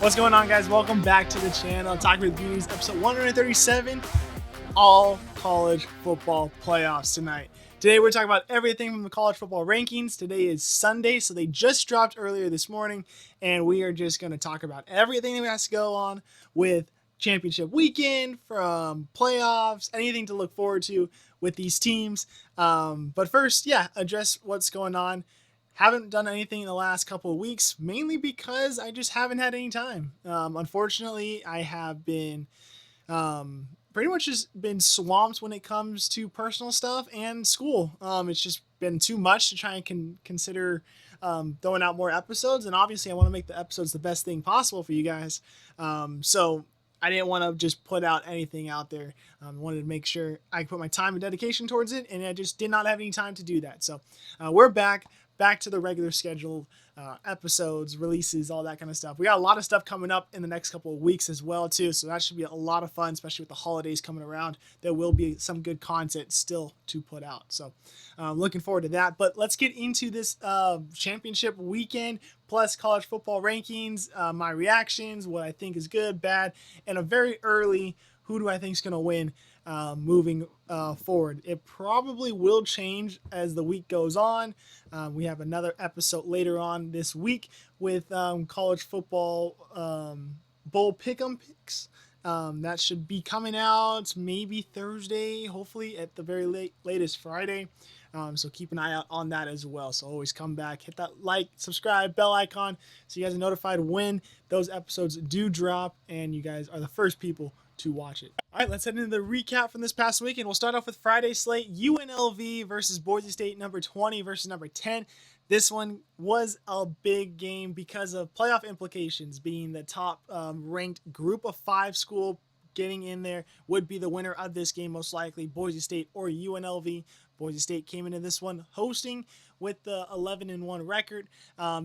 What's going on, guys? Welcome back to the channel. Talking with Beauties, episode 137, all college football playoffs tonight. Today, we're talking about everything from the college football rankings. Today is Sunday, so they just dropped earlier this morning, and we are just going to talk about everything that has to go on with championship weekend, from playoffs, anything to look forward to with these teams. But first, address what's going on. Haven't done anything in the last couple of weeks, mainly because I just haven't had any time. Unfortunately, I have been pretty much just been swamped when it comes to personal stuff and school. It's just been too much to try and consider throwing out more episodes. And obviously, I want to make the episodes the best thing possible for you guys. So I didn't want to just put out anything out there. I wanted to make sure I put my time and dedication towards it, and I just did not have any time to do that. So we're back to the regular scheduled episodes, releases, all that kind of stuff. We got a lot of stuff coming up in the next couple of weeks as well, too. So that should be a lot of fun, especially with the holidays coming around. There will be some good content still to put out. So looking forward to that. But let's get into this championship weekend, plus college football rankings, my reactions, what I think is good, bad, and a very early who do I think is going to win moving forward. It probably will change as the week goes on. We have another episode later on this week with college football bowl pick'em picks. That should be coming out maybe Thursday, hopefully at the very latest Friday. So keep an eye out on that as well. So always come back, hit that like, subscribe, bell icon so you guys are notified when those episodes do drop and you guys are the first people to watch it. All right, let's head into the recap from this past weekend. We'll start off with Friday slate, UNLV versus Boise State, number 20 versus number 10. This one was a big game because of playoff implications, being the top ranked group of 5 school getting in there would be the winner of this game, most likely Boise State or UNLV. Boise State came into this one hosting with the 11-1 record.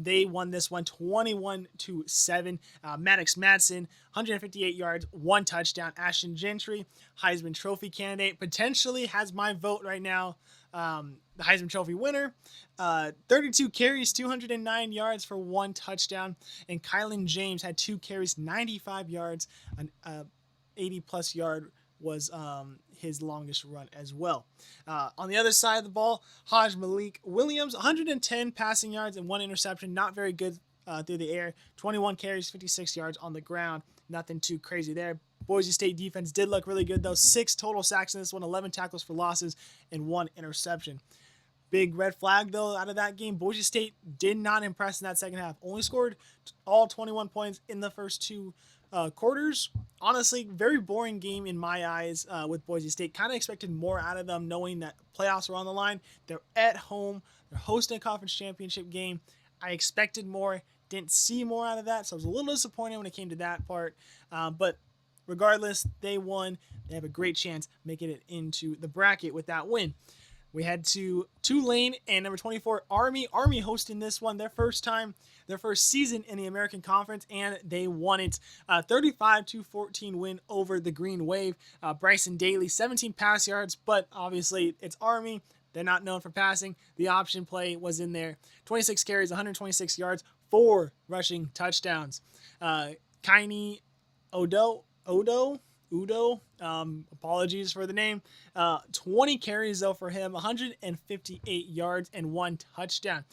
They won this one 21-7. Maddox Madsen, 158 yards, 1 touchdown. Ashton Gentry, Heisman Trophy candidate, potentially has my vote right now. The Heisman Trophy winner, 32 carries, 209 yards for 1 touchdown. And Kylan James had 2 carries, 95 yards, an 80-plus yard was his longest run as well. On the other side of the ball, Hajj Malik Williams, 110 passing yards and 1 interception. Not very good through the air. 21 carries, 56 yards on the ground. Nothing too crazy there. Boise State defense did look really good, though. 6 total sacks in this one, 11 tackles for losses, and 1 interception. Big red flag, though, out of that game. Boise State did not impress in that second half. Only scored all 21 points in the first 2 quarters. Honestly, very boring game in my eyes with Boise State. Kind of expected more out of them, knowing that playoffs were on the line. They're at home. They're hosting a conference championship game. I expected more. Didn't see more out of that, so I was a little disappointed when it came to that part. But regardless, they won. They have a great chance making it into the bracket with that win. We head to Tulane and number 24, Army. Army hosting this one, their first season in the American Conference, and they won it. 35-14 win over the Green Wave. Bryson Daly, 17 pass yards, but obviously it's Army. They're not known for passing. The option play was in there. 26 carries, 126 yards, 4 rushing touchdowns. Kaini Udo, apologies for the name. 20 carries, though, for him, 158 yards and 1 touchdown.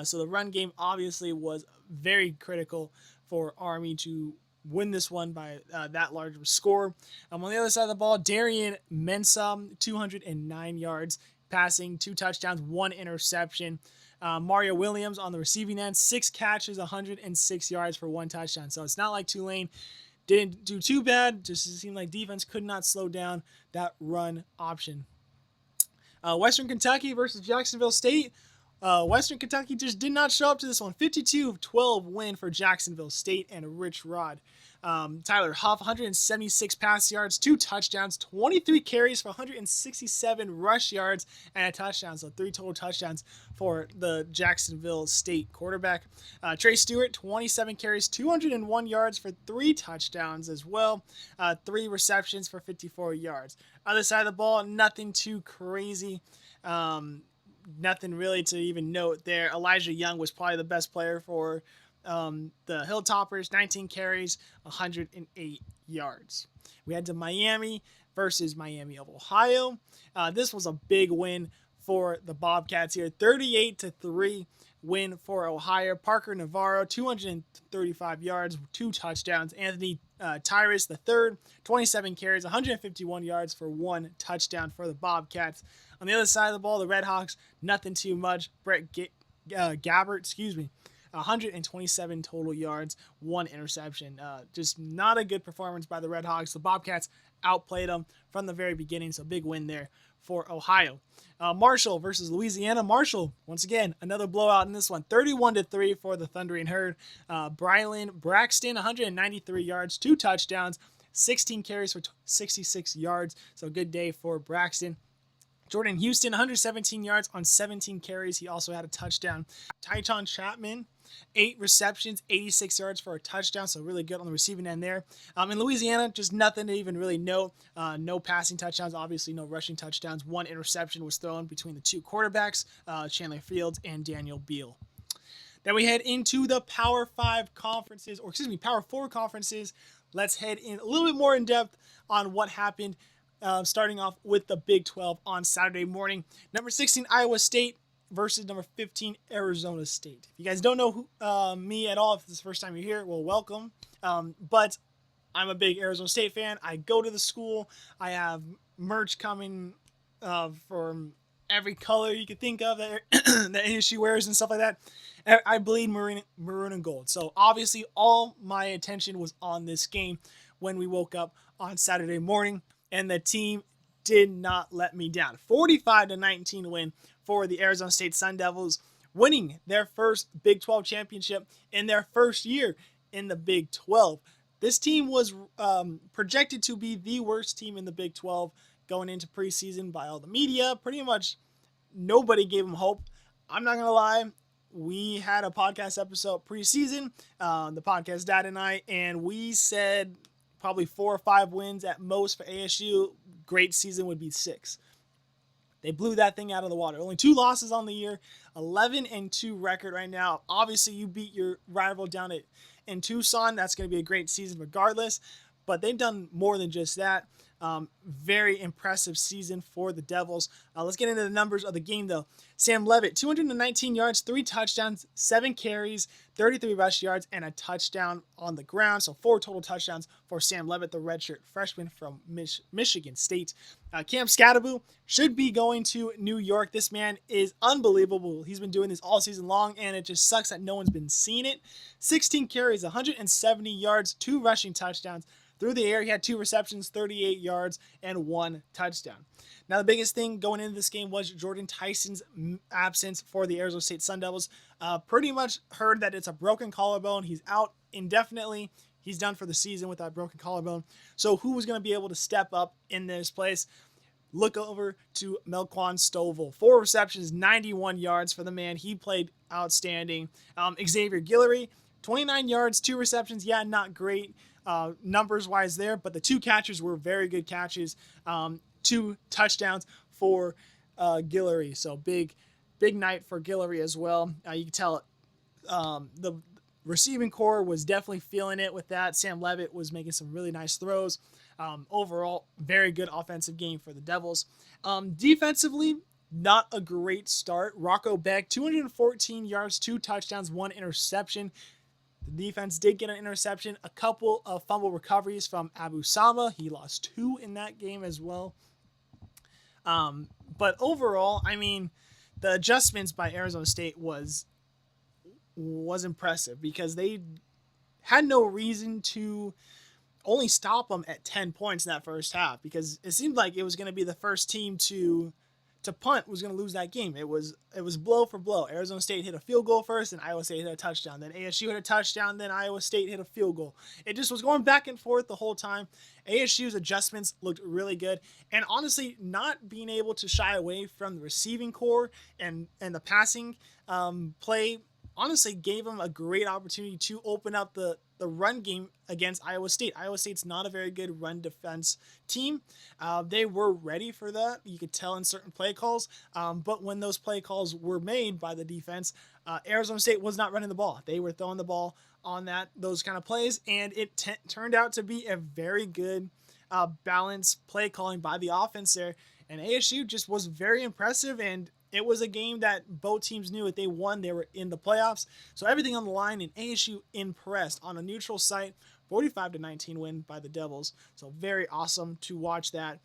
So the run game obviously was very critical for Army to win this one by that large of a score. On the other side of the ball, Darian Mensah, 209 yards passing, 2 touchdowns, 1 interception. Mario Williams on the receiving end, 6 catches, 106 yards for 1 touchdown. So it's not like Tulane didn't do too bad. Just seemed like defense could not slow down that run option. Western Kentucky versus Jacksonville State. Western Kentucky just did not show up to this one. 52-12 win for Jacksonville State and Rich Rod. Tyler Huff, 176 pass yards, 2 touchdowns, 23 carries for 167 rush yards, and a touchdown. So 3 total touchdowns for the Jacksonville State quarterback. Trey Stewart, 27 carries, 201 yards for 3 touchdowns as well. 3 receptions for 54 yards. Other side of the ball, nothing too crazy. Nothing really to even note there. Elijah Young was probably the best player for The Hilltoppers, 19 carries, 108 yards. We head to Miami versus Miami of Ohio. This was a big win for the Bobcats here. 38-3 win for Ohio. Parker Navarro, 235 yards, 2 touchdowns. Anthony Tyrus III, 27 carries, 151 yards for 1 touchdown for the Bobcats. On the other side of the ball, the Redhawks, nothing too much. Brett Gabbert, 127 total yards, 1 interception. Just not a good performance by the Redhawks. The Bobcats outplayed them from the very beginning, so big win there for Ohio. Marshall versus Louisiana. Marshall, once again, another blowout in this one. 31-3 for the Thundering Herd. Brylan Braxton, 193 yards, 2 touchdowns, 16 carries for 66 yards. So good day for Braxton. Jordan Houston, 117 yards on 17 carries. He also had a touchdown. Tychon Chapman, 8 receptions, 86 yards for a touchdown. So really good on the receiving end there. In Louisiana, just nothing to even really note. No passing touchdowns, obviously no rushing touchdowns. 1 interception was thrown between the 2 quarterbacks, Chandler Fields and Daniel Beal. Then we head into the Power 5 conferences, Power 4 conferences. Let's head in a little bit more in depth on what happened. Starting off with the Big 12 on Saturday morning. Number 16, Iowa State versus number 15, Arizona State. If you guys don't know me at all, if this is the first time you're here, well, welcome. But I'm a big Arizona State fan. I go to the school. I have merch coming from every color you could think of that ASU wears and stuff like that. I bleed maroon and gold. So obviously all my attention was on this game when we woke up on Saturday morning. And the team did not let me down. 45-19 win for the Arizona State Sun Devils, winning their first Big 12 championship in their first year in the Big 12. This team was projected to be the worst team in the Big 12 going into preseason by all the media. Pretty much nobody gave them hope. I'm not going to lie. We had a podcast episode preseason, the podcast dad and I, and we said probably 4 or 5 wins at most for ASU. Great season would be 6. They blew that thing out of the water. Only 2 losses on the year, 11-2 record right now. Obviously, you beat your rival down in Tucson. That's going to be a great season regardless. But they've done more than just that. Very impressive season for the Devils. Let's get into the numbers of the game, though. Sam Levitt, 219 yards, 3 touchdowns, 7 carries, 33 rush yards, and a touchdown on the ground. So 4 total touchdowns for Sam Levitt, the redshirt freshman from Michigan State. Cam Skattebo should be going to New York. This man is unbelievable. He's been doing this all season long, and it just sucks that no one's been seeing it. 16 carries, 170 yards, 2 rushing touchdowns. Through the air, he had 2 receptions, 38 yards, and 1 touchdown. Now, the biggest thing going into this game was Jordan Tyson's absence for the Arizona State Sun Devils. Pretty much heard that it's a broken collarbone. He's out indefinitely. He's done for the season with that broken collarbone. So who was going to be able to step up in this place? Look over to Melquan Stovall. 4 receptions, 91 yards for the man. He played outstanding. Xavier Guillory, 29 yards, 2 receptions. Yeah, not great numbers wise there, but the 2 catches were very good catches. 2 touchdowns for Guillory. So big night for Guillory as well. You can tell the receiving core was definitely feeling it with that. Sam Levitt was making some really nice throws. Overall, very good offensive game for the Devils. Defensively, not a great start. Rocco Beck, 214 yards, 2 touchdowns, 1 interception. The defense did get an interception, a couple of fumble recoveries from Abu Sama. He lost 2 in that game as well. But overall, I mean, the adjustments by Arizona State was impressive because they had no reason to only stop them at 10 points in that first half, because it seemed like it was going to be the first team to punt was going to lose that game. It was blow for blow. Arizona State hit a field goal first, and Iowa State hit a touchdown. Then ASU hit a touchdown, then Iowa State hit a field goal. It just was going back and forth the whole time. ASU's adjustments looked really good, and honestly, not being able to shy away from the receiving core and the passing play honestly gave them a great opportunity to open up the the run game against Iowa State. Iowa State's not a very good run defense team. They were ready for that. You could tell in certain play calls. But when those play calls were made by the defense, Arizona State was not running the ball. They were throwing the ball on those kind of plays, and it turned out to be a very good balanced play calling by the offense there. And ASU just was very impressive, and it was a game that both teams knew if they won, they were in the playoffs. So everything on the line, and ASU impressed on a neutral site, 45-19 win by the Devils. So very awesome to watch that.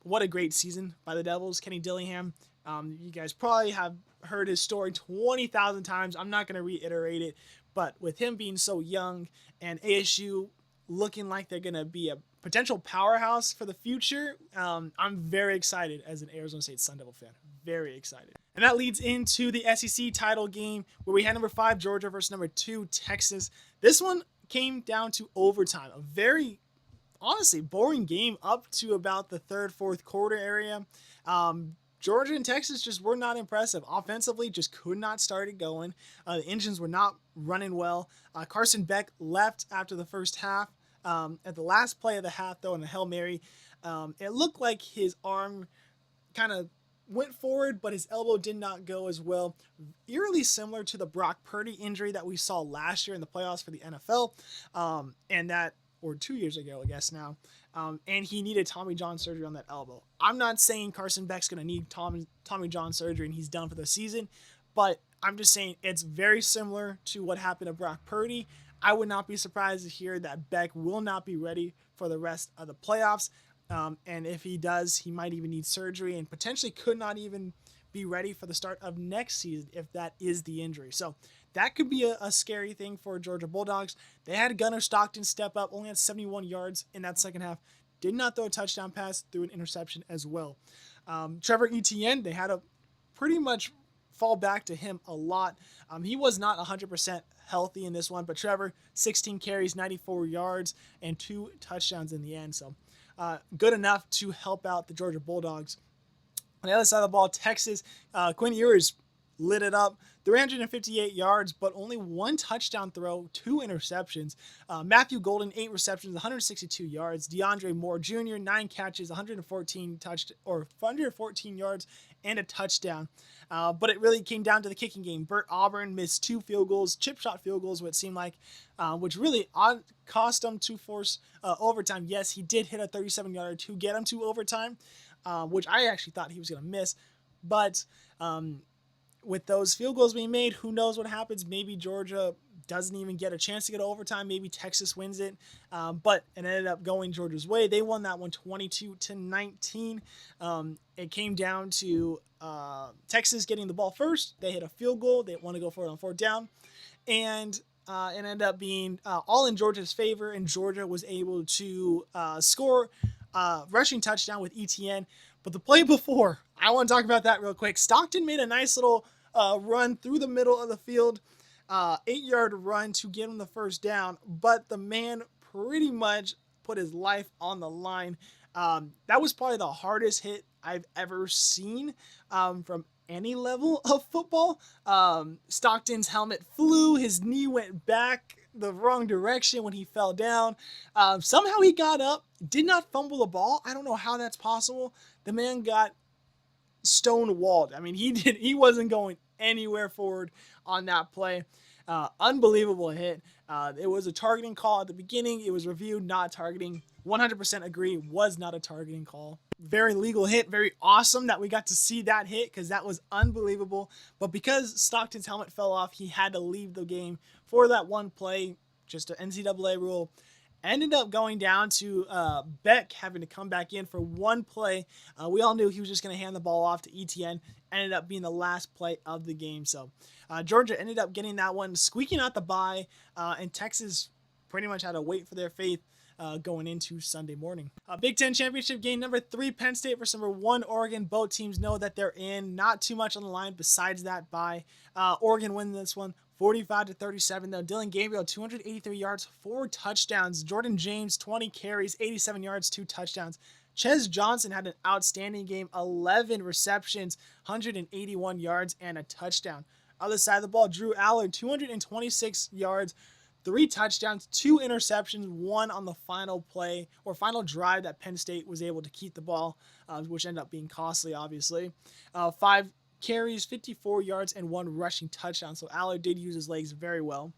What a great season by the Devils. Kenny Dillingham, you guys probably have heard his story 20,000 times. I'm not going to reiterate it, but with him being so young and ASU looking like they're going to be a potential powerhouse for the future, I'm very excited as an Arizona State Sun Devil fan. Very excited. And that leads into the SEC title game where we had number 5 Georgia versus number 2 Texas. This one came down to overtime. A very, honestly, boring game up to about the third, fourth quarter area. Georgia and Texas just were not impressive. Offensively, just could not start it going. The engines were not running well. Carson Beck left after the first half. At the last play of the half, though, in a Hail Mary, it looked like his arm kind of went forward, but his elbow did not go as well. Eerily similar to the Brock Purdy injury that we saw last year in the playoffs for the NFL, or 2 years ago, I guess now. And he needed Tommy John surgery on that elbow. I'm not saying Carson Beck's going to need Tommy John surgery and he's done for the season, but I'm just saying it's very similar to what happened to Brock Purdy. I would not be surprised to hear that Beck will not be ready for the rest of the playoffs. And if he does, he might even need surgery and potentially could not even be ready for the start of next season if that is the injury. So that could be a scary thing for Georgia Bulldogs. They had Gunnar Stockton step up, only had 71 yards in that second half. Did not throw a touchdown pass, threw an interception as well. Trevor Etienne, they had to pretty much fall back to him a lot. He was not 100% healthy in this one, but Trevor, 16 carries, 94 yards, and 2 touchdowns in the end. So good enough to help out the Georgia Bulldogs. On the other side of the ball, Texas, Quinn Ewers lit it up. 358 yards, but only 1 touchdown throw, 2 interceptions. Matthew Golden, 8 receptions, 162 yards. DeAndre Moore Jr., 9 catches, 114 yards, and a touchdown. But it really came down to the kicking game. Bert Auburn missed 2 field goals, chip shot field goals, what it seemed like, which really cost him to force overtime. Yes, he did hit a 37-yarder to get him to overtime, which I actually thought he was going to miss. But with those field goals being made, who knows what happens? Maybe Georgia doesn't even get a chance to get to overtime. Maybe Texas wins it. But it ended up going Georgia's way. They won that one 22-19. It came down to Texas getting the ball first. They hit a field goal. They want to go for it on 4th down. And it ended up being all in Georgia's favor, and Georgia was able to score rushing touchdown with ETN. But the play before, I want to talk about that real quick. Stockton made a nice little run through the middle of the field, 8-yard run to get him the first down, but the man pretty much put his life on the line. That was probably the hardest hit I've ever seen from any level of football. Stockton's helmet flew, his knee went back the wrong direction when he fell down. Somehow he got up, did not fumble the ball. I don't know how that's possible. The man got stone-walled. I mean, he wasn't going anywhere forward on that play. Unbelievable hit. It was a targeting call at the beginning. It was reviewed, not targeting. 100% agree, was not a targeting call. Very legal hit. Very awesome that we got to see that hit because that was unbelievable. But because Stockton's helmet fell off, he had to leave the game for that one play. Just an NCAA rule. Ended up going down to Beck having to come back in for one play. We all knew he was just going to hand the ball off to ETN. Ended up being the last play of the game. So Georgia ended up getting that one, squeaking out the bye, and Texas pretty much had to wait for their fate going into Sunday morning. Big Ten Championship game number 3, Penn State versus number 1, Oregon. Both teams know that they're in. Not too much on the line besides that bye. Oregon win this one 45-37 though. Dylan Gabriel, 283 yards, 4 touchdowns. Jordan James, 20 carries, 87 yards, 2 touchdowns. Ches Johnson had an outstanding game, 11 receptions, 181 yards, and a touchdown. Other side of the ball, Drew Allard, 226 yards, 3 touchdowns, 2 interceptions, 1 on the final play or final drive that Penn State was able to keep the ball, which ended up being costly, obviously. 5 carries, 54 yards, and 1 rushing touchdown. So Allard did use his legs very well.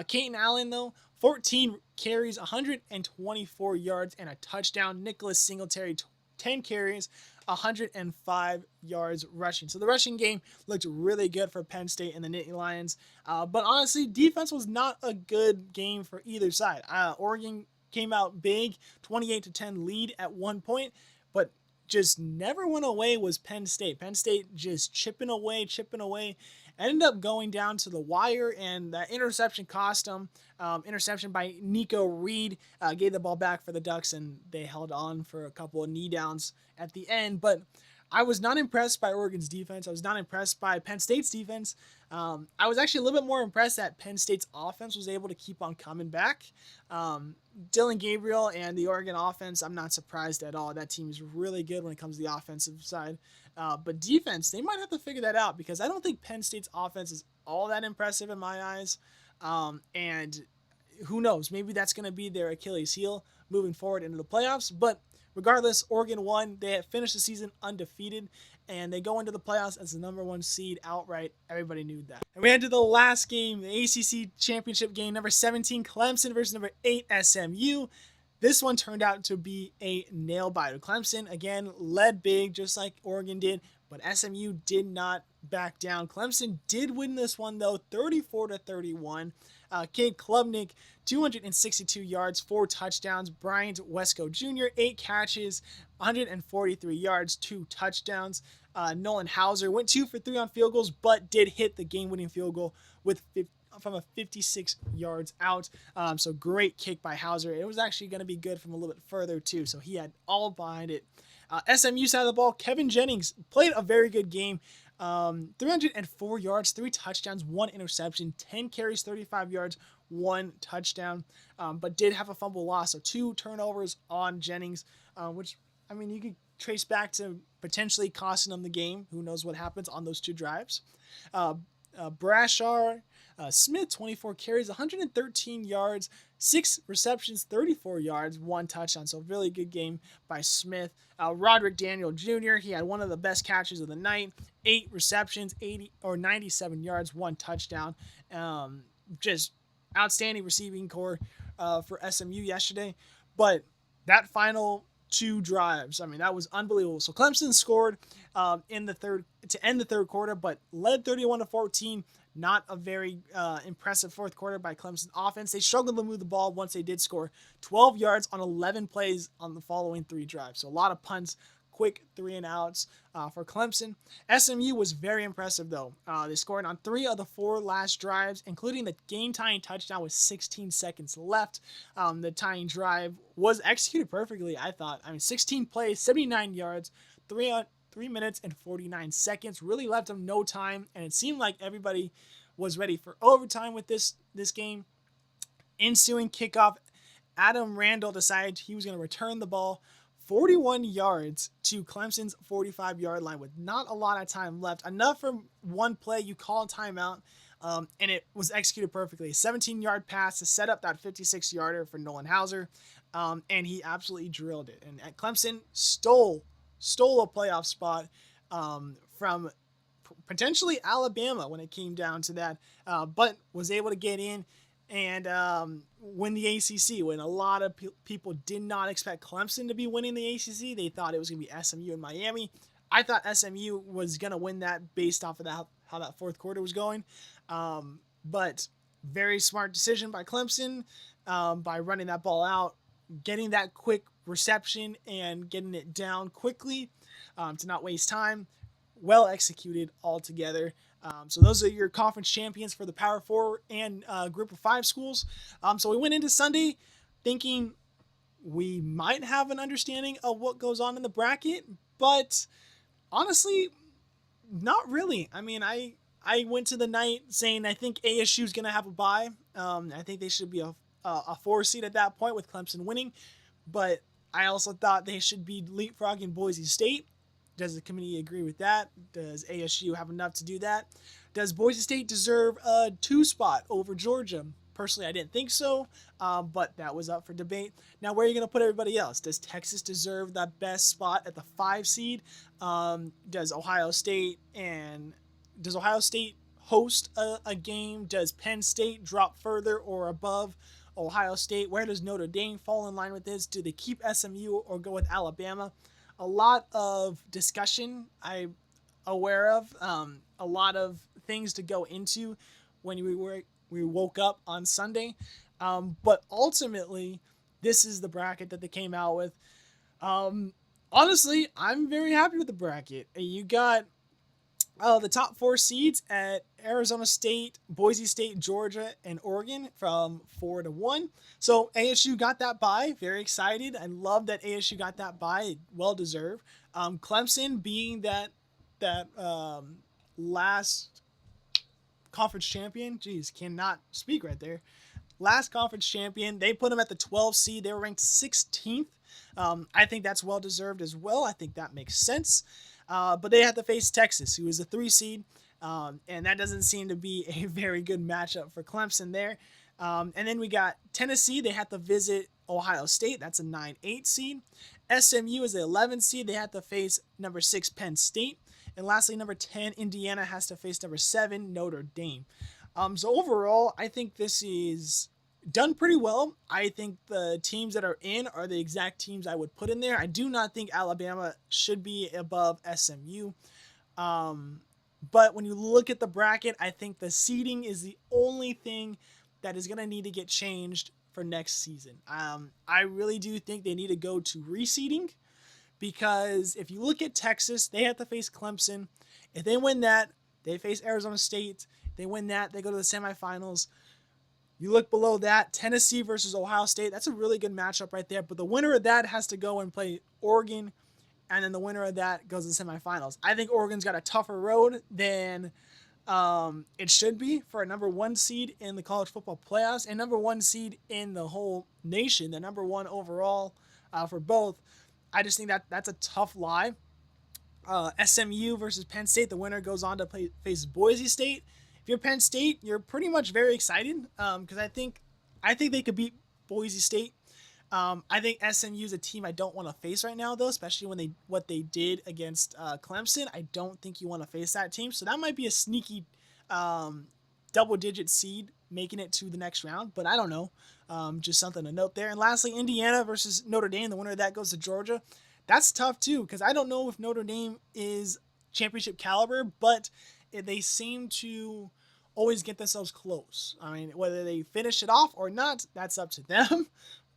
Caton Allen, though, 14 carries, 124 yards, and a touchdown. Nicholas Singletary, 10 carries, 105 yards rushing. So the rushing game looked really good for Penn State and the Nittany Lions. But honestly, defense was not a good game for either side. Oregon came out big, 28-10 lead at one point, but just never went away was Penn State. Penn State just chipping away, ended up going down to the wire, and that interception cost them. Interception by Nico Reed gave the ball back for the Ducks, and they held on for a couple of knee downs at the end. But I was not impressed by Oregon's defense. I was not impressed by Penn State's defense. I was actually a little bit more impressed that Penn State's offense was able to keep on coming back. Dillon Gabriel and the Oregon offense, I'm not surprised at all. That team is really good when it comes to the offensive side. But defense, they might have to figure that out, because I don't think Penn State's offense is all that impressive in my eyes. And who knows, maybe that's going to be their Achilles heel moving forward into the playoffs. But regardless, Oregon won. They had finished the season undefeated, and they go into the playoffs as the number 1 seed outright. Everybody knew that. And we head to the last game, the ACC championship game, number 17 Clemson versus number 8 SMU. This one turned out to be a nail-biter. Clemson, again, led big, just like Oregon did, but SMU did not back down. Clemson did win this one, though, 34-31. Cade Klubnik, 262 yards, 4 touchdowns. Bryant Wesco Jr., 8 catches, 143 yards, 2 touchdowns. Nolan Hauser went 2 for 3 on field goals, but did hit the game-winning field goal from a 56 yards out. So great kick by Hauser. It was actually going to be good from a little bit further, too, so he had all behind it. SMU side of the ball, Kevin Jennings played a very good game. 304 yards, 3 touchdowns, 1 interception, 10 carries, 35 yards, 1 touchdown, but did have a fumble loss. So 2 turnovers on Jennings, which, I mean, you could trace back to potentially costing them the game. Who knows what happens on those 2 drives. Brashar Smith, 24 carries, 113 yards, 6 receptions, 34 yards, 1 touchdown. So really good game by Smith. Roderick Daniel Jr., he had one of the best catches of the night, 8 receptions, 97 yards, 1 touchdown. Just outstanding receiving core for SMU yesterday. But that final 2 drives, I mean, that was unbelievable. So Clemson scored in the third to end the third quarter, but led 31-14. Not a very impressive fourth quarter by Clemson offense. They struggled to move the ball once they did score 12 yards on 11 plays on the following 3 drives. So a lot of punts, quick 3-and-outs for Clemson. SMU was very impressive, though. They scored on 3 of the 4 last drives, including the game-tying touchdown with 16 seconds left. The tying drive was executed perfectly, I thought. I mean, 16 plays, 79 yards, 3 minutes and 49 seconds. Really left them no time, and it seemed like everybody was ready for overtime with this game. Ensuing kickoff, Adam Randall decided he was going to return the ball 41 yards to Clemson's 45-yard line with not a lot of time left. Enough for one play. You call a timeout, and it was executed perfectly. A 17-yard pass to set up that 56-yarder for Nolan Hauser, and he absolutely drilled it. And Clemson stole a playoff spot from potentially Alabama when it came down to that, but was able to get in and win the ACC when a lot of people did not expect Clemson to be winning the ACC. They thought it was going to be SMU and Miami. I thought SMU was going to win that based off of how that fourth quarter was going. But very smart decision by Clemson by running that ball out, getting that quick reception and getting it down quickly to not waste time. Well executed altogether. So those are your conference champions for the Power 4 and Group of 5 schools. So we went into Sunday thinking we might have an understanding of what goes on in the bracket, but honestly, not really. I mean, I went to the night saying I think ASU is going to have a bye. I think they should be a 4 seed at that point with Clemson winning, but I also thought they should be leapfrogging Boise State. Does the committee agree with that? Does ASU have enough to do that? Does Boise State deserve a 2 spot over Georgia? Personally, I didn't think so, but that was up for debate. Now, where are you going to put everybody else? Does Texas deserve that best spot at the 5 seed? Does Ohio State host a game? Does Penn State drop further or above Ohio State? Where does Notre Dame fall in line with this? Do they keep SMU or go with Alabama? A lot of discussion I'm aware of, a lot of things to go into when we woke up on Sunday. But ultimately, this is the bracket that they came out with. Honestly, I'm very happy with the bracket. You got the top 4 seeds at Arizona State, Boise State, Georgia, and Oregon from 4 to 1. So ASU got that bye. Very excited. I love that ASU got that bye. Well deserved. Clemson being that last conference champion. Jeez, cannot speak right there. Last conference champion. They put them at the 12 seed. They were ranked 16th. I think that's well deserved as well. I think that makes sense. But they had to face Texas, who is a 3 seed, and that doesn't seem to be a very good matchup for Clemson there. And then we got Tennessee. They had to visit Ohio State. That's a 9-8 seed. SMU is the 11 seed. They had to face number 6 Penn State. And lastly, number 10 Indiana has to face number 7 Notre Dame. So overall, I think this is done pretty well. I think the teams that are in are the exact teams I would put in there. I do not think Alabama should be above SMU. But when you look at the bracket, I think the seeding is the only thing that is going to need to get changed for next season. I really do think they need to go to reseeding, because if you look at Texas, they have to face Clemson. If they win that, they face Arizona State. If they win that, they go to the semifinals. You look below that, Tennessee versus Ohio State. That's a really good matchup right there. But the winner of that has to go and play Oregon, and then the winner of that goes to the semifinals. I think Oregon's got a tougher road than it should be for a number 1 seed in the college football playoffs and number 1 seed in the whole nation, the number 1 overall for both. I just think that's a tough lie. SMU versus Penn State, the winner goes on to face Boise State. If you're Penn State, you're pretty much very excited because I think they could beat Boise State. I think SMU is a team I don't want to face right now, though, especially what they did against Clemson. I don't think you want to face that team, so that might be a sneaky double-digit seed making it to the next round, but I don't know. Just something to note there. And lastly, Indiana versus Notre Dame. The winner of that goes to Georgia. That's tough, too, because I don't know if Notre Dame is championship caliber, but they seem to always get themselves close. I mean, whether they finish it off or not, that's up to them.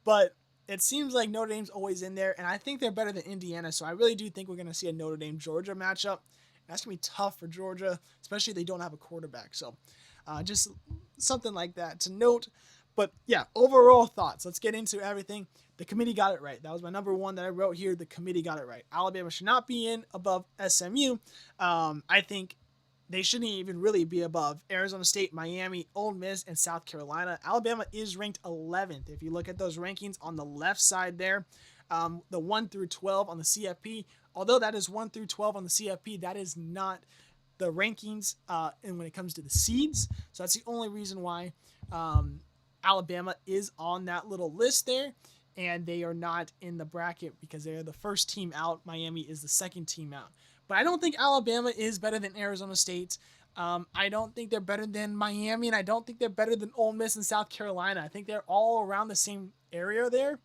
But it seems like Notre Dame's always in there, and I think they're better than Indiana, so I really do think we're going to see a Notre Dame-Georgia matchup. That's going to be tough for Georgia, especially if they don't have a quarterback. So just something like that to note. But, yeah, overall thoughts. Let's get into everything. The committee got it right. That was my number 1 that I wrote here. The committee got it right. Alabama should not be in above SMU. I think they shouldn't even really be above Arizona State, Miami, Ole Miss, and South Carolina. Alabama is ranked 11th. If you look at those rankings on the left side there, the 1 through 12 on the CFP, although that is 1 through 12 on the CFP, that is not the rankings and when it comes to the seeds. So that's the only reason why Alabama is on that little list there, and they are not in the bracket because they're the first team out. Miami is the second team out. But I don't think Alabama is better than Arizona State. I don't think they're better than Miami, and I don't think they're better than Ole Miss and South Carolina. I think they're all around the same area there,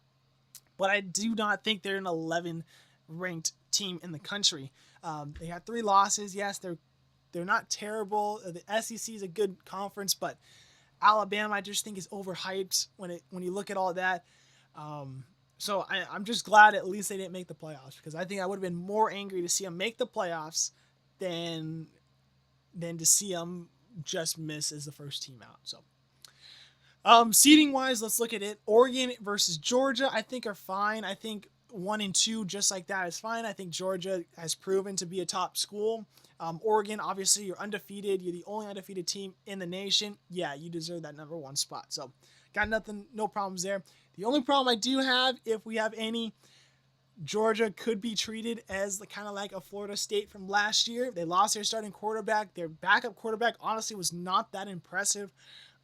but I do not think they're an 11-ranked team in the country. They had 3 losses. Yes, they're not terrible. The SEC is a good conference, but Alabama I just think is overhyped when you look at all that. So I'm just glad at least they didn't make the playoffs, because I think I would have been more angry to see them make the playoffs than to see them just miss as the first team out. So seeding wise, let's look at it. Oregon versus Georgia, I think are fine. I think 1 and 2 just like that is fine. I think Georgia has proven to be a top school. Oregon, obviously you're undefeated. You're the only undefeated team in the nation. Yeah, you deserve that number 1 spot. So got nothing, no problems there. The only problem I do have, if we have any, Georgia could be treated as kind of like a Florida State from last year. They lost their starting quarterback. Their backup quarterback honestly was not that impressive.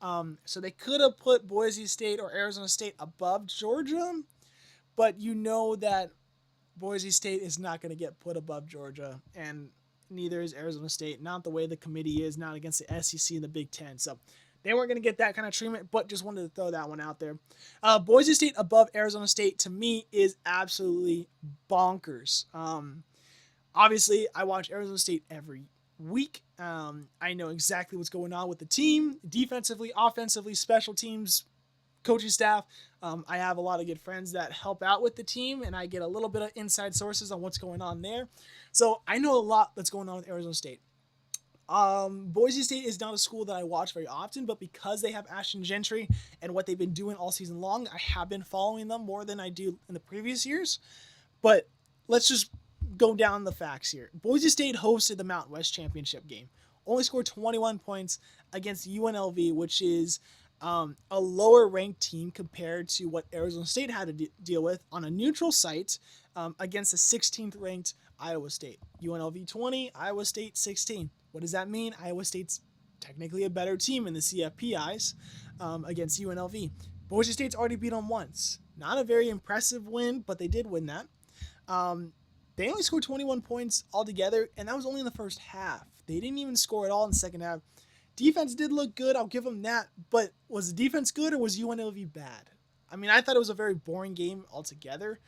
So they could have put Boise State or Arizona State above Georgia, but you know that Boise State is not going to get put above Georgia, and neither is Arizona State. Not the way the committee is, not against the SEC and the Big Ten. So they weren't going to get that kind of treatment, but just wanted to throw that one out there. Boise State above Arizona State, to me, is absolutely bonkers. Obviously, I watch Arizona State every week. I know exactly what's going on with the team, defensively, offensively, special teams, coaching staff. I have a lot of good friends that help out with the team, and I get a little bit of inside sources on what's going on there. So I know a lot that's going on with Arizona State. Boise State is not a school that I watch very often, but because they have Ashton Gentry and what they've been doing all season long, I have been following them more than I do in the previous years. But let's just go down the facts here. Boise State hosted the Mountain West Championship game. Only scored 21 points against UNLV, which is a lower ranked team compared to what Arizona State had to deal with on a neutral site against the 16th ranked Iowa State. UNLV 20, Iowa State 16. What does that mean? Iowa State's technically a better team in the CFP eyes against UNLV. Boise State's already beat them once. Not a very impressive win, but they did win that. They only scored 21 points altogether, and that was only in the first half. They didn't even score at all in the second half. Defense did look good, I'll give them that, but was the defense good or was UNLV bad? I mean, I thought it was a very boring game altogether.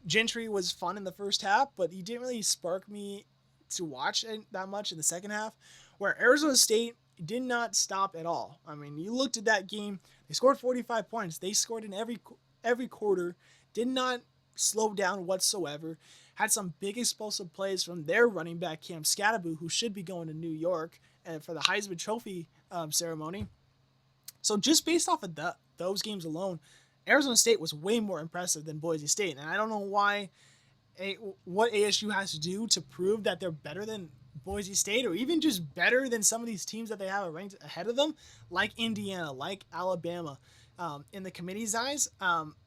Gentry was fun in the first half, but he didn't really spark me to watch it that much in the second half, where Arizona State did not stop at all. I mean, you looked at that game, they scored 45 points. They scored in every quarter, did not slow down whatsoever, had some big explosive plays from their running back, Cam Scatterbu, who should be going to New York for the Heisman Trophy ceremony. So just based off of those games alone, Arizona State was way more impressive than Boise State. And I don't know what ASU has to do to prove that they're better than Boise State, or even just better than some of these teams that they have ranked ahead of them, like Indiana, like Alabama, in the committee's eyes.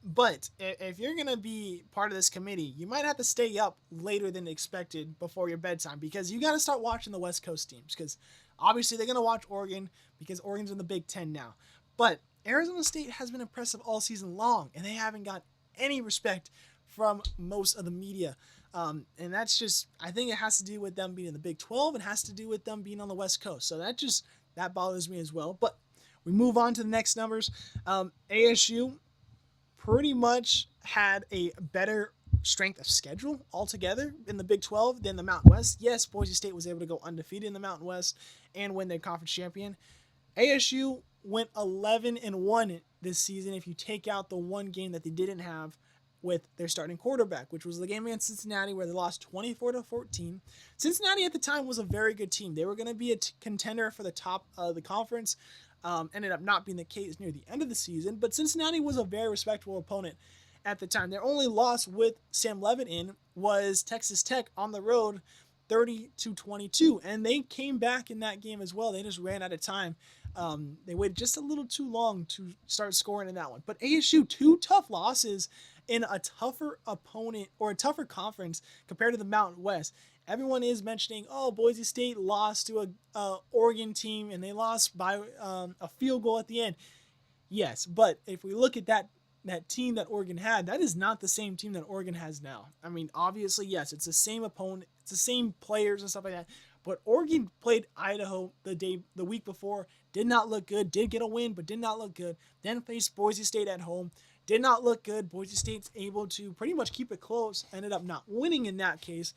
But if you're going to be part of this committee, you might have to stay up later than expected before your bedtime, because you got to start watching the West Coast teams, because obviously they're going to watch Oregon because Oregon's in the Big Ten now. But Arizona State has been impressive all season long, and they haven't got any respect from most of the media. And that's just, I think it has to do with them being in the Big 12. It has to do with them being on the West Coast. So that bothers me as well. But we move on to the next numbers. ASU pretty much had a better strength of schedule altogether in the Big 12 than the Mountain West. Yes, Boise State was able to go undefeated in the Mountain West and win their conference champion. ASU went 11-1 this season if you take out the one game that they didn't have with their starting quarterback, which was the game against Cincinnati where they lost 24-14. Cincinnati at the time was a very good team. They were going to be a contender for the top of the conference. Ended up not being the case near the end of the season, but Cincinnati was a very respectable opponent at the time. Their only loss with Sam Leavitt in was Texas Tech on the road, 30-22, and they came back in that game as well. They just ran out of time. They waited just a little too long to start scoring in that one. But ASU, 2 tough losses in a tougher opponent or a tougher conference compared to the Mountain West. Everyone is mentioning, Boise State lost to a Oregon team and they lost by a field goal at the end. Yes, but if we look at that team that Oregon had, that is not the same team that Oregon has now. I mean, obviously, yes, it's the same opponent, it's the same players and stuff like that. But Oregon played Idaho the week before, did not look good, did get a win, but did not look good. Then faced Boise State at home, did not look good. Boise State's able to pretty much keep it close, ended up not winning in that case.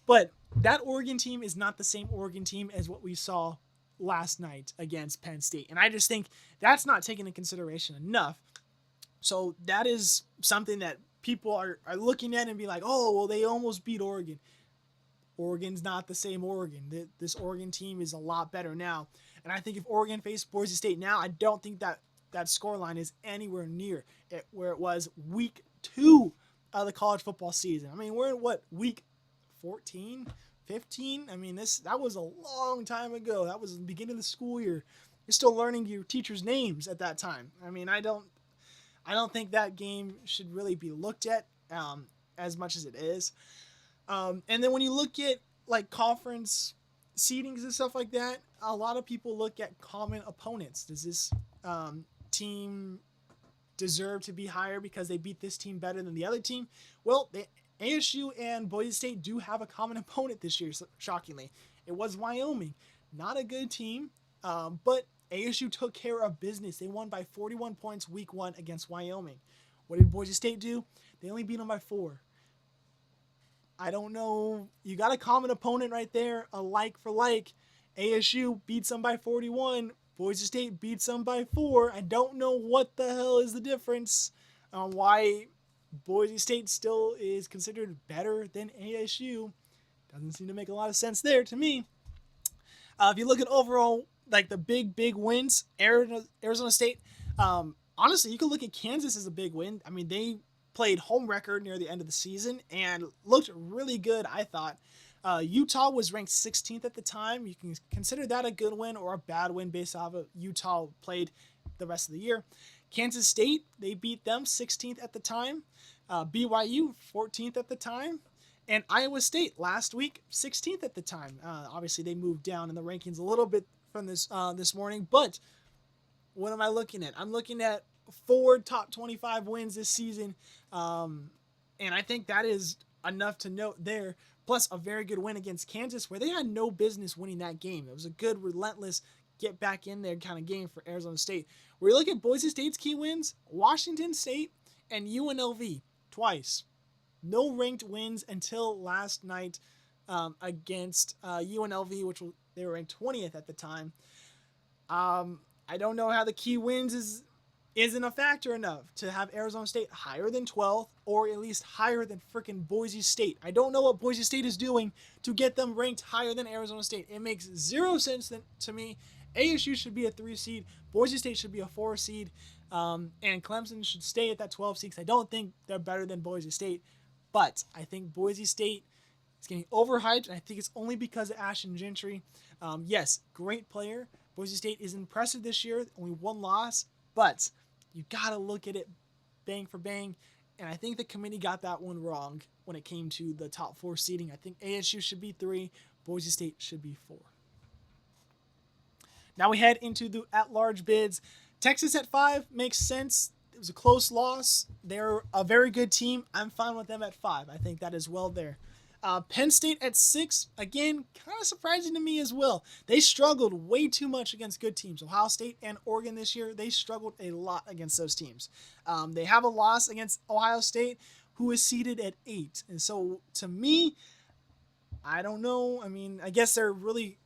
But that Oregon team is not the same Oregon team as what we saw last night against Penn State. And I just think that's not taken into consideration enough. So that is something that people are looking at and be like, they almost beat Oregon. Oregon's not the same Oregon. This Oregon team is a lot better now. And I think if Oregon faced Boise State now, I don't think that scoreline is anywhere near where it was week 2 of the college football season. I mean, we're in week 14, 15? I mean, that was a long time ago. That was the beginning of the school year. You're still learning your teachers' names at that time. I mean, I don't think that game should really be looked at as much as it is. And then when you look at like conference seedings and stuff like that, a lot of people look at common opponents. Does this team deserve to be higher because they beat this team better than the other team? Well, ASU and Boise State do have a common opponent this year, shockingly. It was Wyoming. Not a good team, but ASU took care of business. They won by 41 points week 1 against Wyoming. What did Boise State do? They only beat them by 4. I don't know. You got a common opponent right there, a like for like. ASU beats them by 41. Boise State beats them by 4. I don't know what the hell is the difference on why Boise State still is considered better than ASU. Doesn't seem to make a lot of sense there to me. If you look at overall, like the big wins, Arizona State, honestly, you could look at Kansas as a big win. I mean, they played home record near the end of the season and looked really good, I thought. Utah was ranked 16th at the time. You can consider that a good win or a bad win based off of Utah played the rest of the year. Kansas State, they beat them 16th at the time. BYU, 14th at the time. And Iowa State last week, 16th at the time. Obviously, they moved down in the rankings a little bit from this morning. But what am I looking at? I'm looking at 4 top 25 wins this season. And I think that is enough to note there. Plus a very good win against Kansas where they had no business winning that game. It was a good, relentless, get back in there kind of game for Arizona State. Where you look at Boise State's key wins, Washington State and UNLV twice. No ranked wins until last night against UNLV, which they were ranked 20th at the time. I don't know how the key wins isn't a factor enough to have Arizona State higher than 12th or at least higher than freaking Boise State. I don't know what Boise State is doing to get them ranked higher than Arizona State. It makes zero sense to me. ASU should be a 3 seed. Boise State should be a 4 seed. And Clemson should stay at that 12 seed because I don't think they're better than Boise State. But I think Boise State is getting overhyped, and I think it's only because of Ashton Gentry. Yes, great player. Boise State is impressive this year. Only 1 loss. But you got to look at it bang for bang. And I think the committee got that one wrong when it came to the top 4 seeding. I think ASU should be 3. Boise State should be 4. Now we head into the at-large bids. Texas at 5 makes sense. It was a close loss. They're a very good team. I'm fine with them at 5. I think that is well there. Penn State at 6, again, kind of surprising to me as well. They struggled way too much against good teams. Ohio State and Oregon this year, they struggled a lot against those teams. They have a loss against Ohio State, who is seeded at 8. And so, to me, I don't know. I mean, I guess they're really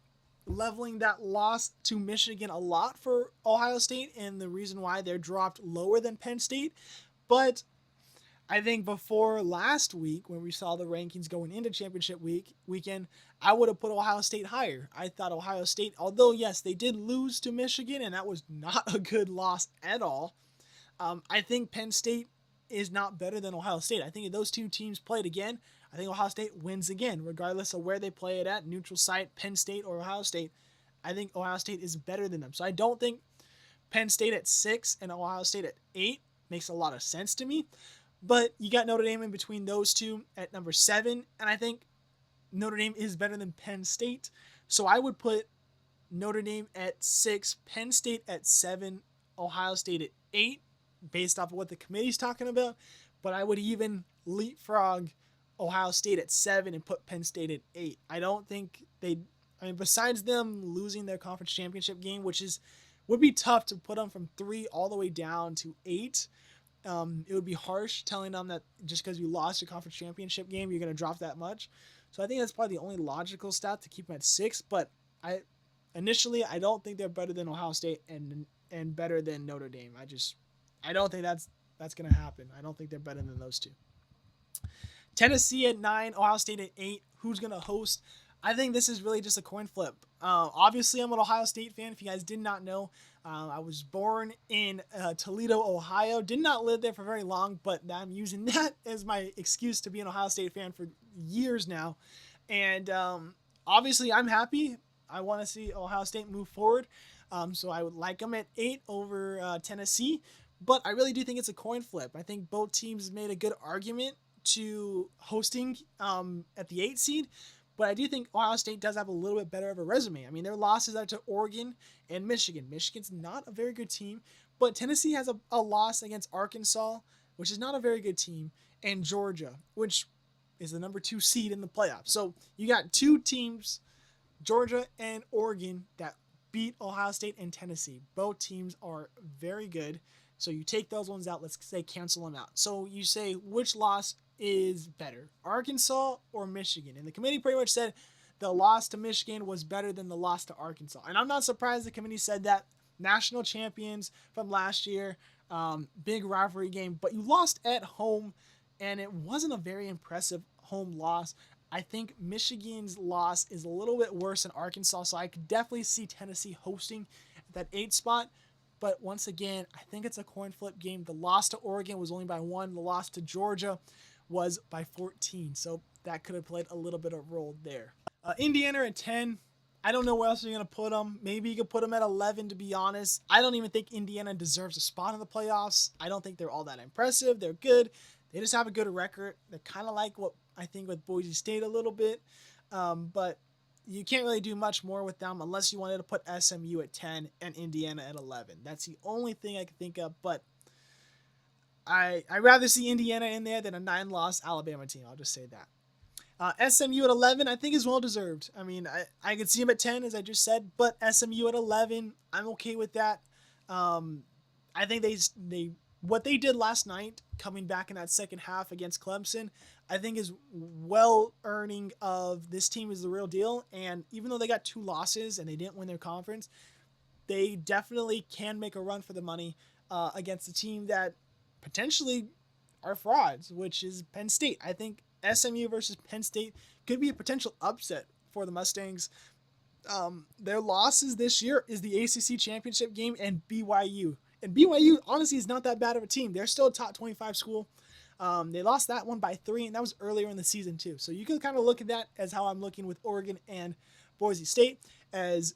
leveling that loss to Michigan a lot for Ohio State and the reason why they're dropped lower than Penn State. But I think before last week, when we saw the rankings going into championship weekend, I would have put Ohio State higher. I thought Ohio State, although yes, they did lose to Michigan, and that was not a good loss at all. I think Penn State is not better than Ohio State. I think if those two teams played again, I think Ohio State wins again, regardless of where they play it at, neutral site, Penn State or Ohio State. I think Ohio State is better than them. So I don't think Penn State at 6 and Ohio State at 8 makes a lot of sense to me. But you got Notre Dame in between those two at number 7, and I think Notre Dame is better than Penn State. So I would put Notre Dame at 6, Penn State at 7, Ohio State at 8, based off of what the committee's talking about. But I would even leapfrog Ohio State at 7 and put Penn State at 8. I don't think besides them losing their conference championship game, would be tough to put them from 3 all the way down to 8. It would be harsh telling them that just because you lost your conference championship game, you're going to drop that much. So I think that's probably the only logical stat to keep them at 6. But I don't think they're better than Ohio State and better than Notre Dame. I don't think that's going to happen. I don't think they're better than those two. Tennessee at 9, Ohio State at 8. Who's going to host? I think this is really just a coin flip. Obviously, I'm an Ohio State fan. If you guys did not know, I was born in Toledo, Ohio. Did not live there for very long, but I'm using that as my excuse to be an Ohio State fan for years now. And obviously, I'm happy. I want to see Ohio State move forward. So I would like them at 8 over Tennessee. But I really do think it's a coin flip. I think both teams made a good argument to hosting at the 8 seed. But I do think Ohio State does have a little bit better of a resume. I mean, their losses are to Oregon and Michigan. Michigan's not a very good team, but Tennessee has a loss against Arkansas, which is not a very good team, and Georgia, which is the number 2 seed in the playoffs. So you got 2 teams, Georgia and Oregon, that beat Ohio State and Tennessee. Both teams are very good. So you take those ones out, let's say cancel them out. So you say which loss is better, Arkansas or Michigan? And the committee pretty much said the loss to Michigan was better than the loss to Arkansas. And I'm not surprised the committee said that. National champions from last year, big rivalry game, but you lost at home, and it wasn't a very impressive home loss. I think Michigan's loss is a little bit worse than Arkansas, so I could definitely see Tennessee hosting that 8 spot. But once again, I think it's a coin flip game. The loss to Oregon was only by 1. The loss to Georgia was by 14. So that could have played a little bit of a role there. Indiana at 10. I don't know where else you're going to put them. Maybe you could put them at 11, to be honest. I don't even think Indiana deserves a spot in the playoffs. I don't think they're all that impressive. They're good. They just have a good record. They're kind of like what I think with Boise State a little bit. But you can't really do much more with them unless you wanted to put SMU at 10 and Indiana at 11. That's the only thing I can think of, but I'd rather see Indiana in there than a 9-loss Alabama team. I'll just say that. SMU at 11, I think is well-deserved. I mean, I could see them at 10, as I just said, but SMU at 11, I'm okay with that. I think they what they did last night, coming back in that second half against Clemson, I think is well earning of this team is the real deal. And even though they got 2 losses and they didn't win their conference, they definitely can make a run for the money against a team that potentially are frauds, which is Penn State. I think SMU versus Penn State could be a potential upset for the Mustangs. Their losses this year is the ACC championship game and BYU. And BYU, honestly, is not that bad of a team. They're still a top 25 school. They lost that one by 3, and that was earlier in the season, too. So you can kind of look at that as how I'm looking with Oregon and Boise State as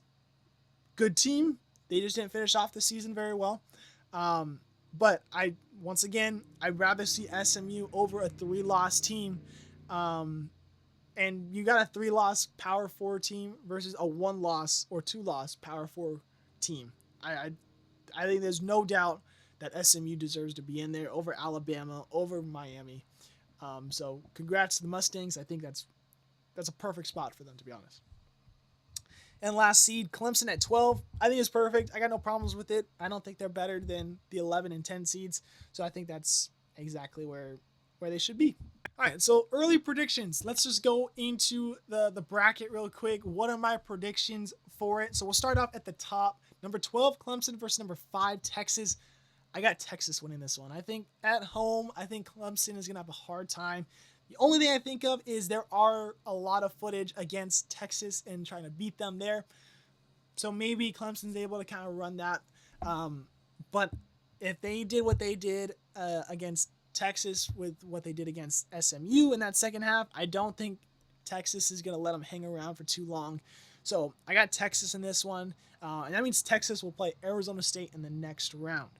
good team. They just didn't finish off the season very well. But once again, I'd rather see SMU over a 3-loss team. And you got a 3-loss Power 4 team versus a 1-loss or 2-loss Power 4 team. I think there's no doubt that SMU deserves to be in there over Alabama, over Miami. So congrats to the Mustangs. I think that's a perfect spot for them, to be honest. And last seed, Clemson at 12. I think it's perfect. I got no problems with it. I don't think they're better than the 11 and 10 seeds. So I think that's exactly where they should be. All right, so early predictions. Let's just go into the bracket real quick. What are my predictions for it? So we'll start off at the top. Number 12, Clemson versus number 5, Texas. I got Texas winning this one. I think at home, I think Clemson is going to have a hard time. The only thing I think of is there are a lot of footage against Texas and trying to beat them there. So maybe Clemson's able to kind of run that. But if they did what they did against Texas with what they did against SMU in that second half, I don't think Texas is going to let them hang around for too long. So I got Texas in this one. And that means Texas will play Arizona State in the next round.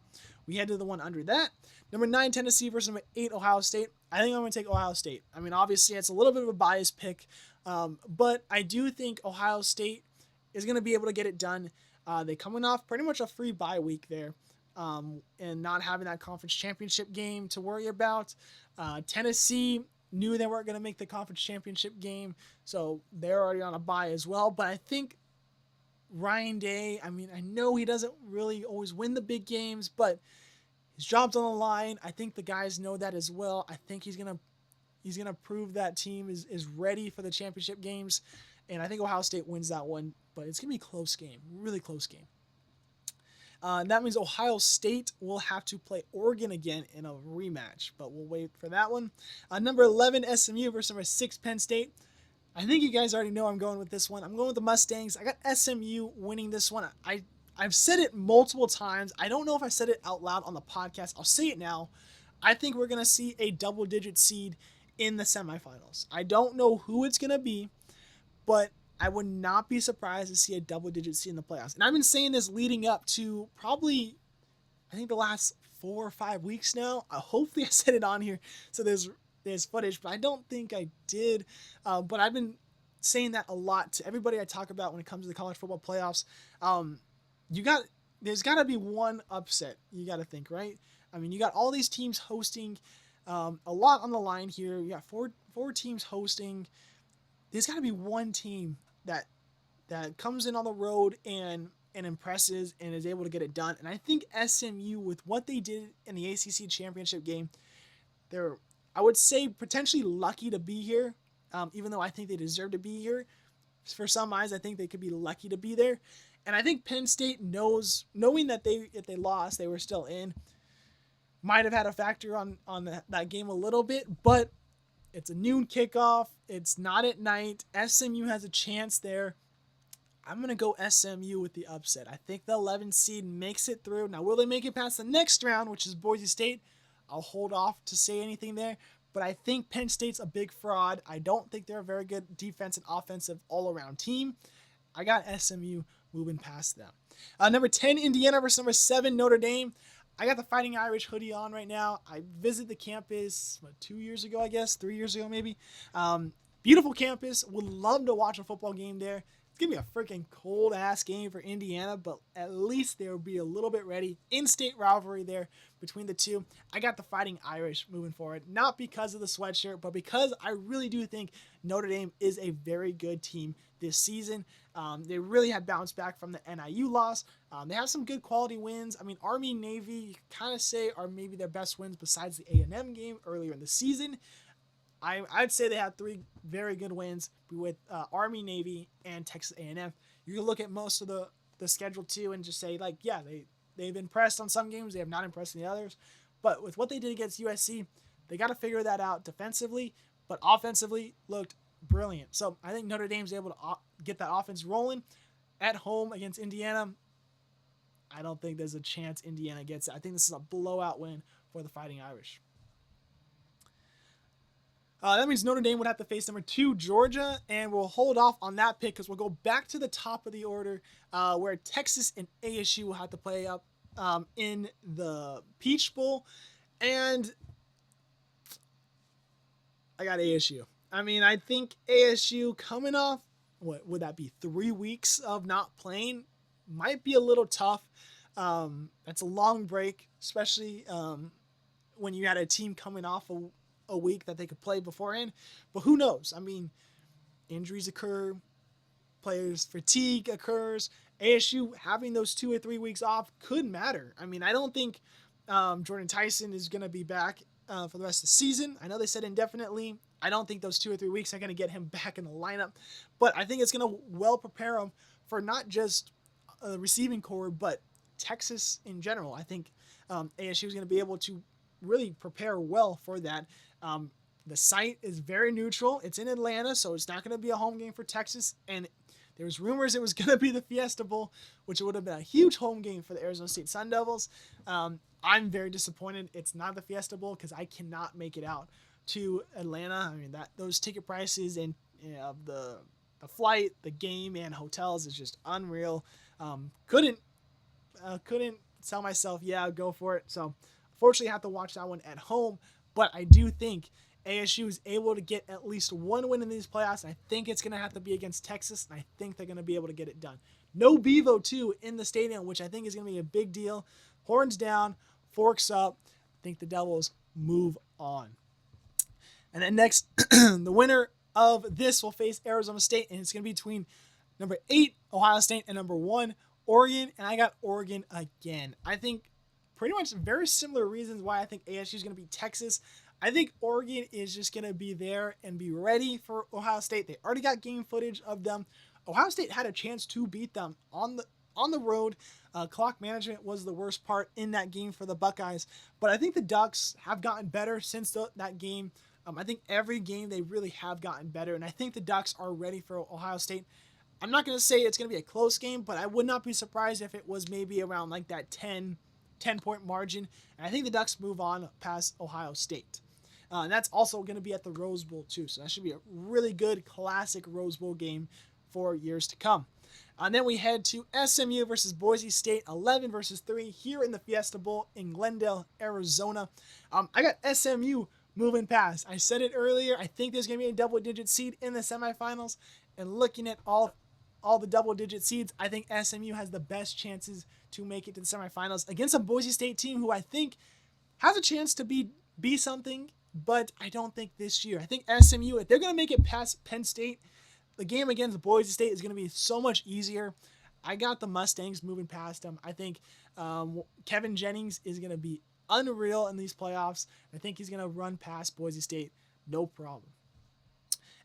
We head to the one under that. Number 9, Tennessee versus number 8, Ohio State. I think I'm going to take Ohio State. I mean, obviously, it's a little bit of a biased pick. But I do think Ohio State is going to be able to get it done. They're coming off pretty much a free bye week there. And not having that conference championship game to worry about. Tennessee knew they weren't going to make the conference championship game. So they're already on a bye as well. But I think Ryan Day, I mean, I know he doesn't really always win the big games, but his job's on the line. I think the guys know that as well. I think he's gonna prove that team is ready for the championship games, and I think Ohio State wins that one. But it's gonna be a close game, really close game. That means Ohio State will have to play Oregon again in a rematch, but we'll wait for that one. Number 11, SMU versus number 6, Penn State. I think you guys already know I'm going with this one. I'm going with the Mustangs. I got SMU winning this one. I've said it multiple times. I don't know if I said it out loud on the podcast. I'll say it now. I think we're going to see a double-digit seed in the semifinals. I don't know who it's going to be, but I would not be surprised to see a double-digit seed in the playoffs. And I've been saying this leading up to probably, I think, the last 4 or 5 weeks now. Hopefully I said it on here so there's footage, but I don't think I did. But I've been saying that a lot to everybody I talk about when it comes to the college football playoffs. There's got to be one upset. You got to think, right? I mean, you got all these teams hosting, a lot on the line here. You got four teams hosting. There's got to be one team that comes in on the road and impresses and is able to get it done. And I think SMU, with what they did in the ACC championship game, they're, I would say, potentially lucky to be here. Even though I think they deserve to be here. For some eyes, I think they could be lucky to be there. And I think Penn State knowing that if they lost, they were still in, might have had a factor on that game a little bit. But it's a noon kickoff. It's not at night. SMU has a chance there. I'm going to go SMU with the upset. I think the 11 seed makes it through. Now, will they make it past the next round, which is Boise State? I'll hold off to say anything there. But I think Penn State's a big fraud. I don't think they're a very good defense and offensive all-around team. I got SMU moving past them. Number 10, Indiana versus number 7, Notre Dame. I got the Fighting Irish hoodie on right now. I visited the campus, 2 years ago, I guess, 3 years ago maybe. Beautiful campus. Would love to watch a football game there. It's going to be a freaking cold-ass game for Indiana, but at least they'll be a little bit ready. In-state rivalry there between the two. I got the Fighting Irish moving forward, not because of the sweatshirt, but because I really do think Notre Dame is a very good team this season. They really had bounced back from the NIU loss. They have some good quality wins. I mean, Army, Navy, kind of say are maybe their best wins besides the A&M game earlier in the season. I'd say they had 3 very good wins with Army, Navy, and Texas A&M. You can look at most of the schedule too and just say, like, yeah, they've impressed on some games. They have not impressed in the others. But with what they did against USC, they got to figure that out defensively, but offensively looked brilliant. So I think Notre Dame's able to get that offense rolling at home against Indiana. I don't think there's a chance Indiana gets it. I think this is a blowout win for the Fighting Irish. That means Notre Dame would have to face number 2, Georgia, and we'll hold off on that pick because we'll go back to the top of the order where Texas and ASU will have to play up in the Peach Bowl. And I got ASU. I mean, I think ASU coming off, what would that be, 3 weeks of not playing, might be a little tough. That's a long break, especially when you had a team coming off a week that they could play beforehand. But who knows? I mean, injuries occur, players fatigue occurs. ASU having those 2 or 3 weeks off could matter. I mean, I don't think Jordan Tyson is going to be back for the rest of the season. I know they said indefinitely. I don't think those 2 or 3 weeks are going to get him back in the lineup, but I think it's going to well prepare him for not just the receiving core, but Texas in general. I think ASU is going to be able to really prepare well for that. The site is very neutral. It's in Atlanta, so it's not going to be a home game for Texas. And there was rumors it was going to be the Fiesta Bowl, which would have been a huge home game for the Arizona State Sun Devils. I'm very disappointed it's not the Fiesta Bowl because I cannot make it out to Atlanta. I mean, those ticket prices and the flight, the game, and hotels is just unreal. Couldn't tell myself, yeah, go for it. So unfortunately, I have to watch that one at home. But I do think ASU is able to get at least one win in these playoffs. And I think it's going to have to be against Texas, and I think they're going to be able to get it done. No Bevo, too, in the stadium, which I think is going to be a big deal. Horns down, forks up. I think the Devils move on. And then next, the winner of this will face Arizona State, and it's going to be between number 8, Ohio State, and number 1, Oregon. And I got Oregon again. I think pretty much very similar reasons why I think ASU is going to beat Texas. I think Oregon is just going to be there and be ready for Ohio State. They already got game footage of them. Ohio State had a chance to beat them on the road. Clock management was the worst part in that game for the Buckeyes. But I think the Ducks have gotten better since that game. I think every game they really have gotten better. And I think the Ducks are ready for Ohio State. I'm not going to say it's going to be a close game, but I would not be surprised if it was maybe around like that 10-point margin. And I think the Ducks move on past Ohio State. And that's also going to be at the Rose Bowl too. So that should be a really good classic Rose Bowl game for years to come. And then we head to SMU versus Boise State, 11 versus 3 here in the Fiesta Bowl in Glendale, Arizona. I got SMU moving past. I said it earlier. I think there's going to be a double-digit seed in the semifinals. And looking at all the double-digit seeds, I think SMU has the best chances to make it to the semifinals against a Boise State team who I think has a chance to be something, but I don't think this year. I think SMU, if they're going to make it past Penn State, the game against Boise State is going to be so much easier. I got the Mustangs moving past them. I think Kevin Jennings is going to be unreal in these playoffs. I think he's going to run past Boise State, no problem.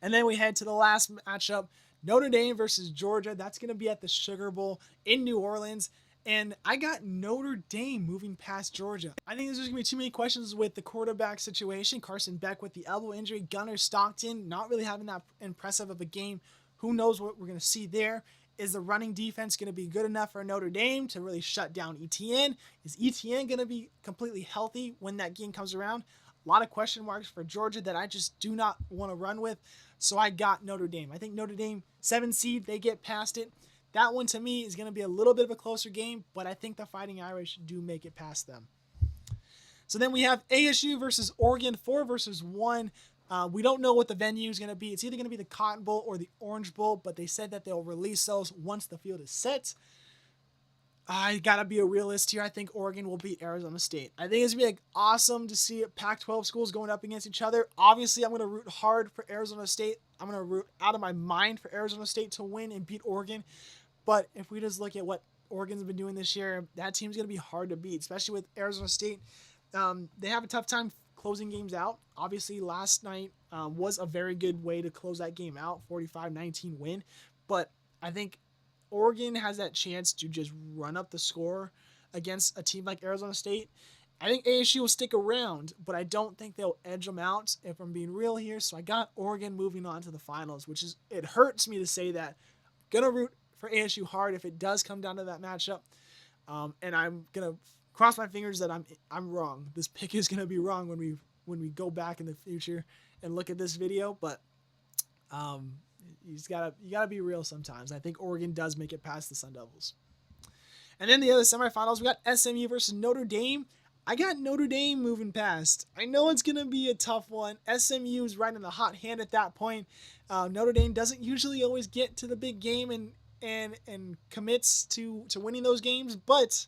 And then we head to the last matchup, Notre Dame versus Georgia. That's going to be at the Sugar Bowl in New Orleans. And I got Notre Dame moving past Georgia. I think there's going to be too many questions with the quarterback situation. Carson Beck with the elbow injury. Gunnar Stockton not really having that impressive of a game. Who knows what we're going to see there. Is the running defense going to be good enough for Notre Dame to really shut down ETN? Is ETN going to be completely healthy when that game comes around? A lot of question marks for Georgia that I just do not want to run with. So I got Notre Dame. I think Notre Dame, 7 seed, they get past it. That one to me is going to be a little bit of a closer game, but I think the Fighting Irish do make it past them. So then we have ASU versus Oregon, 4 versus 1. We don't know what the venue is going to be. It's either going to be the Cotton Bowl or the Orange Bowl, but they said that they'll release those once the field is set. I got to be a realist here. I think Oregon will beat Arizona State. I think it's going to be awesome to see Pac-12 schools going up against each other. Obviously, I'm going to root hard for Arizona State. I'm going to root out of my mind for Arizona State to win and beat Oregon. But if we just look at what Oregon's been doing this year, that team's going to be hard to beat, especially with Arizona State. They have a tough time closing games out. Obviously, last night was a very good way to close that game out, 45-19 win. But I think Oregon has that chance to just run up the score against a team like Arizona State. I think ASU will stick around, but I don't think they'll edge them out, if I'm being real here. So I got Oregon moving on to the finals, which is, it hurts me to say that. Going to root for ASU hard if it does come down to that matchup. And I'm going to cross my fingers that I'm wrong. This pick is going to be wrong when we go back in the future and look at this video, but you gotta be real sometimes. I think Oregon does make it past the Sun Devils. And then the other semifinals, we got SMU versus Notre Dame. I got Notre Dame moving past. I know it's gonna be a tough one. SMU is right in the hot hand at that point. Notre Dame doesn't usually always get to the big game and commits to winning those games, but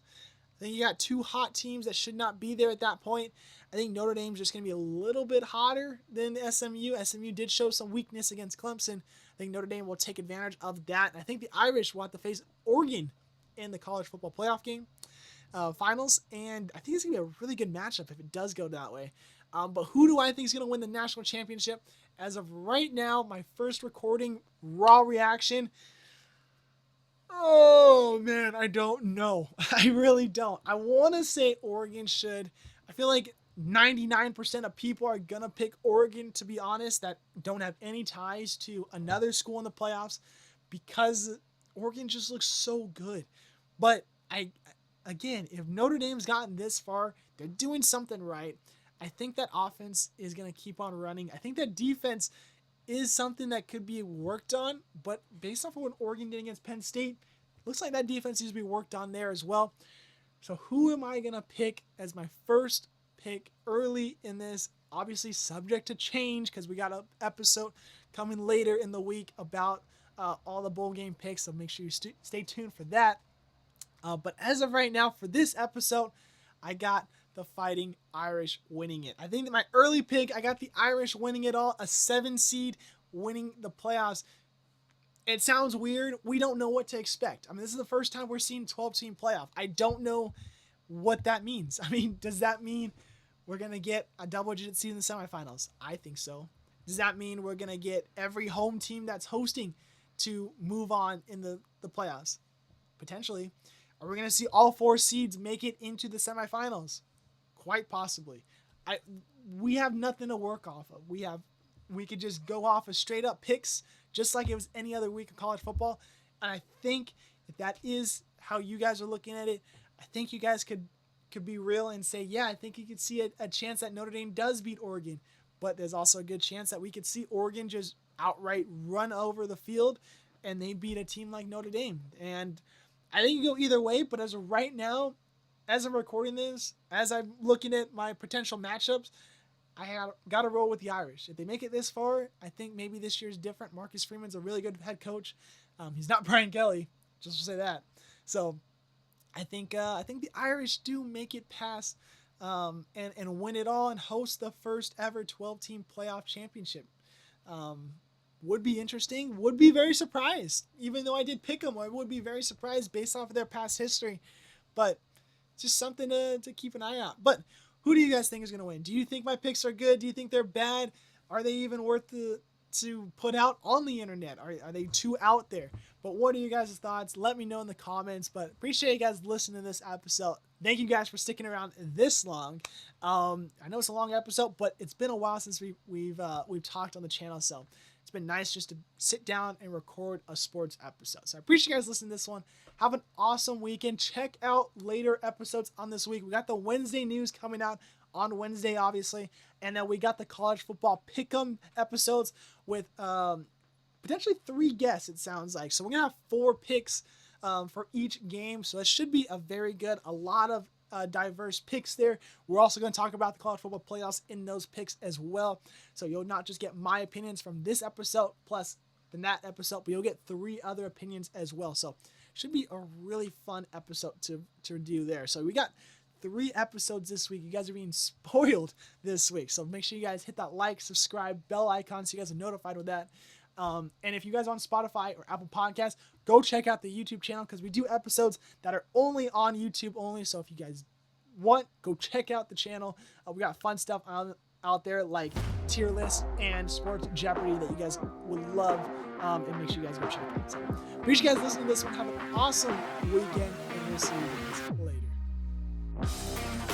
I think you got two hot teams that should not be there at that point. I think Notre Dame's just going to be a little bit hotter than SMU. SMU did show some weakness against Clemson. I think Notre Dame will take advantage of that. And I think the Irish will have to face Oregon in the college football playoff game finals. And I think it's going to be a really good matchup if it does go that way. But who do I think is going to win the national championship? As of right now, my first recording, raw reaction. Oh, man, I don't know. I really don't. I want to say Oregon should. I feel like 99% of people are going to pick Oregon, to be honest, that don't have any ties to another school in the playoffs because Oregon just looks so good. But again, if Notre Dame's gotten this far, they're doing something right. I think that offense is going to keep on running. I think that defense is something that could be worked on, but based off of what Oregon did against Penn State, looks like that defense needs to be worked on there as well. So who am I going to pick as my first pick early in this? Obviously subject to change because we got an episode coming later in the week about all the bowl game picks, so make sure you stay tuned for that. But as of right now, for this episode, I got the Fighting Irish winning it. I think that my early pick, I got the Irish winning it all, a 7 seed winning the playoffs. It sounds weird. We don't know what to expect. I mean, this is the first time we're seeing 12-team playoff. I don't know what that means. I mean, does that mean we're going to get a double-digit seed in the semifinals? I think so. Does that mean we're going to get every home team that's hosting to move on in the playoffs? Potentially. Are we going to see all 4 seeds make it into the semifinals? Quite possibly. We have nothing to work off of. We could just go off of straight up picks, just like it was any other week of college football. And I think if that is how you guys are looking at it, I think you guys could be real and say, yeah, I think you could see a chance that Notre Dame does beat Oregon. But there's also a good chance that we could see Oregon just outright run over the field and they beat a team like Notre Dame. And I think you go either way, but as of right now, as I'm recording this, as I'm looking at my potential matchups, got to roll with the Irish. If they make it this far, I think maybe this year's different. Marcus Freeman's a really good head coach. He's not Brian Kelly, just to say that. So I think the Irish do make it past and win it all and host the first ever 12-team playoff championship. Would be interesting. Would be very surprised. Even though I did pick them, I would be very surprised based off of their past history. But just something to keep an eye out. But who do you guys think is going to win? Do you think my picks are good? Do you think they're bad? Are they even worth to put out on the internet? Are they too out there? But what are you guys' thoughts? Let me know in the comments. But appreciate you guys listening to this episode. Thank you guys for sticking around this long. I know it's a long episode, but it's been a while since we've talked on the channel, so it's been nice just to sit down and record a sports episode. So I appreciate you guys listening to this one. Have an awesome weekend. Check out later episodes on this week. We got the Wednesday news coming out on Wednesday, obviously, and then we got the college football pick'em episodes with potentially 3 guests, it sounds like. So we're gonna have 4 picks for each game, so that should be a lot of diverse picks there. We're also going to talk about the college football playoffs in those picks as well. So you'll not just get my opinions from this episode plus the that episode, but you'll get 3 other opinions as well. So should be a really fun episode to do there. So we got 3 episodes this week. You guys are being spoiled this week. So make sure you guys hit that like, subscribe, bell icon so you guys are notified with that. And if you guys are on Spotify or Apple Podcasts, go check out the YouTube channel because we do episodes that are only on YouTube only. So if you guys want, go check out the channel. We got fun stuff out there like tier list and Sports Jeopardy that you guys would love. And make sure you guys go check out. So appreciate you guys listening to this one. Have an awesome weekend, and we'll see you guys later.